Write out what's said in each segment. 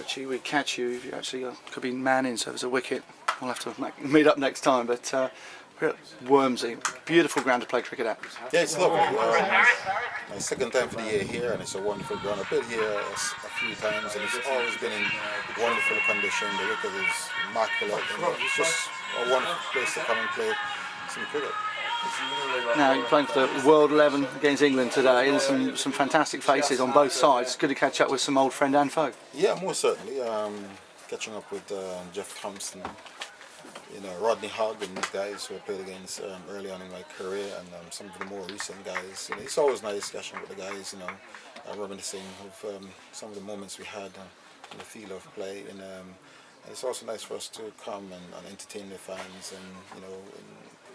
Richie, we'd catch you if you actually could be manning, so as a wicket. We'll have to meet up next time, but we're at Wormsley. Beautiful ground to play cricket at. Yeah, it's lovely. My second time for the year here, and it's a wonderful ground. I've been here a few times, and it's always been in wonderful condition. The wicket is immaculate, and it's just a wonderful place to come and play some cricket. Now, you're playing for the World 11 against England today. There's some fantastic faces on both sides. It's good to catch up with some old friend and foe. Yeah, most certainly. Catching up with Jeff Thomson, Rodney Hogg and these guys who I played against early on in my career, and some of the more recent guys. It's always nice catching up with the guys, reminiscing of some of the moments we had in the field of play. And it's also nice for us to come and entertain the fans and,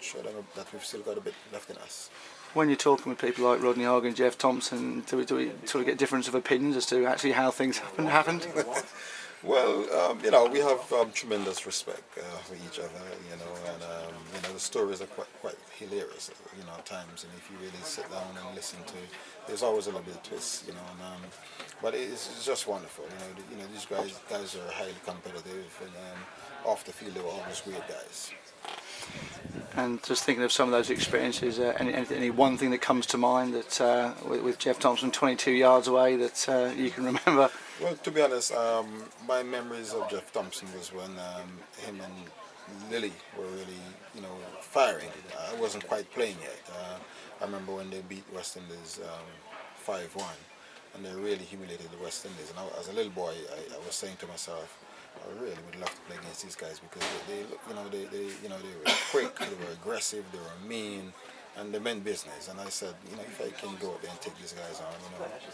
show them that we've still got a bit left in us. When you're talking with people like Rodney Hogg and Jeff Thomson, do we sort of get difference of opinions as to actually how things happened? Well, we have tremendous respect for each other, and the stories are quite hilarious, at times, and if you really sit down and listen to it, there's always a little bit of twist, but it's just wonderful, these guys are highly competitive, and off the field they were always great guys. And just thinking of some of those experiences, any one thing that comes to mind that with Jeff Thomson 22 yards away that you can remember? Well, to be honest, my memories of Jeff Thomson was when him and Lillee were really, firing. I wasn't quite playing yet. I remember when they beat West Indies 5-1, and they really humiliated the West Indies. And as a little boy, I was saying to myself, I really would love to play against these guys because they were quick, they were aggressive, they were mean, and they meant business. And I said, if I can go out there and take these guys on,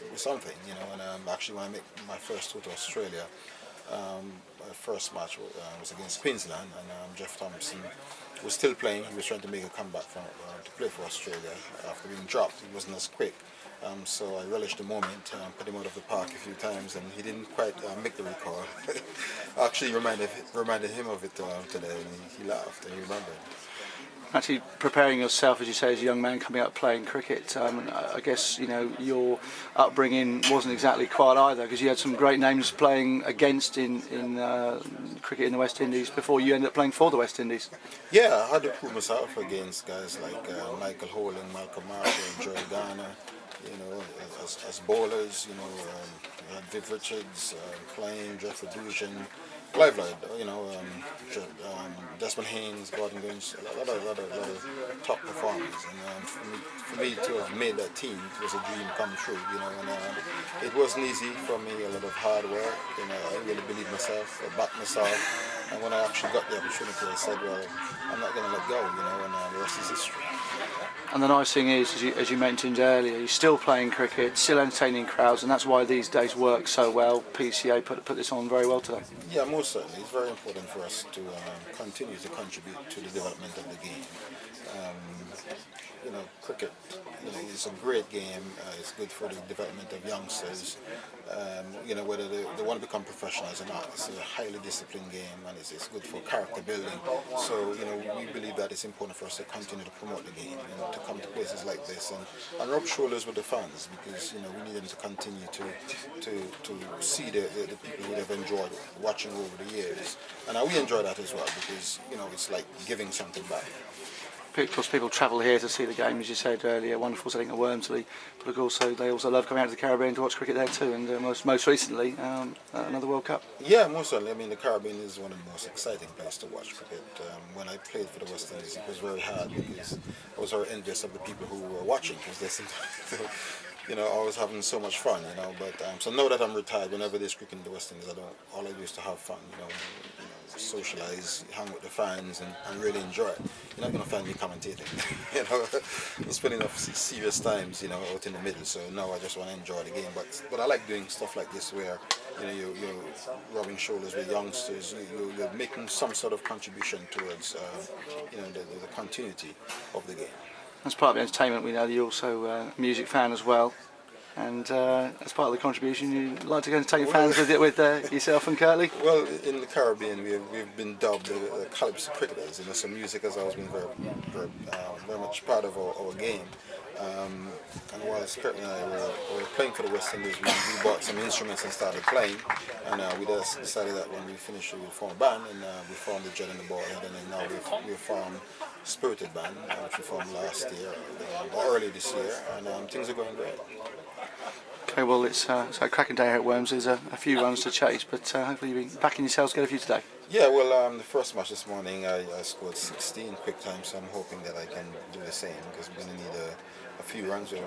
it was something, And actually, when I made my first tour to Australia, my first match was against Queensland, and Jeff Thomson was still playing. He was trying to make a comeback to play for Australia after being dropped. He wasn't as quick. So I relished the moment, put him out of the park a few times, and he didn't quite make the recall. I actually reminded him of it today, and he laughed and he remembered. Actually preparing yourself, as you say, as a young man coming up playing cricket, I guess your upbringing wasn't exactly quiet either, because you had some great names playing against in cricket in the West Indies before you ended up playing for the West Indies. Yeah, I had to prove myself against guys like Michael Holding, Malcolm Marshall, Joe Garner. As bowlers, we had Viv Richards playing, Jeffrey Dushan, Clive Lloyd, Desmond Haynes, Gordon Gunch, a lot of top performers. And for me to have made that team, it was a dream come true, and it wasn't easy for me, a lot of hard work, I really believed myself, I backed myself, and when I actually got the opportunity, I said, well, I'm not going to let go, and the rest is history. And the nice thing is, as you mentioned earlier, you're still playing cricket, still entertaining crowds, and that's why these days work so well. PCA put this on very well today. Yeah, most certainly. It's very important for us to continue to contribute to the development of the game. Cricket, it's a great game. It's good for the development of youngsters. Whether they want to become professionals or not, it's a highly disciplined game, and it's good for character building. So, we believe that it's important for us to continue to promote the game, to come to places like this and rub shoulders with the fans, because we need them to continue to see the people who they've enjoyed watching over the years, and we enjoy that as well, because it's like giving something back. Of course, people travel here to see the game, as you said earlier. Wonderful setting at Wormsley, but they also love coming out to the Caribbean to watch cricket there too. And most recently, another World Cup. Yeah, most certainly. I mean, the Caribbean is one of the most exciting places to watch cricket. When I played for the West Indies, it was very hard because I was very envious of the people who were watching, because they seemed to, always having so much fun. But so now that I'm retired, whenever there's cricket in the West Indies, all I do is to have fun. Socialize, hang with the fans, and really enjoy it. You're not going to find me commentating. I'm spending enough serious times, out in the middle. So now I just want to enjoy the game. But I like doing stuff like this where, you're rubbing shoulders with youngsters. You're making some sort of contribution towards, the continuity of the game. As part of the entertainment, we know that you're also a music fan as well. And as part of the contribution, you'd like to go and take your fans with yourself and Curtly? Well, in the Caribbean, we've been dubbed the calypso cricketers. So music has always been very much part of our game. And while Kurt and I were playing for the West Indies, we bought some instruments and started playing. And we just decided that when we finished, we would form a band, and we formed the Jet and the Ballhead, and then now we formed Spirited Band, which we formed last year, or early this year, and things are going great. Okay, well, it's a cracking day here at Wormsley. There's a few runs to chase, but hopefully you'll be backing yourselves to get a few today. Yeah, well, the first match this morning, I scored 16 quick time, so I'm hoping that I can do the same, because we're going to need a few runs. We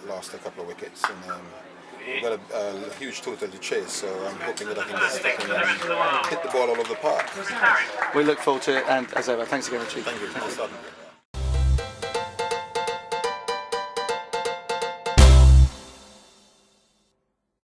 lost a couple of wickets, and we've got a huge total to chase, so I'm hoping that I can get stuck and hit the ball all over the park. We look forward to it, and as ever, thanks again, Richie. Thank you.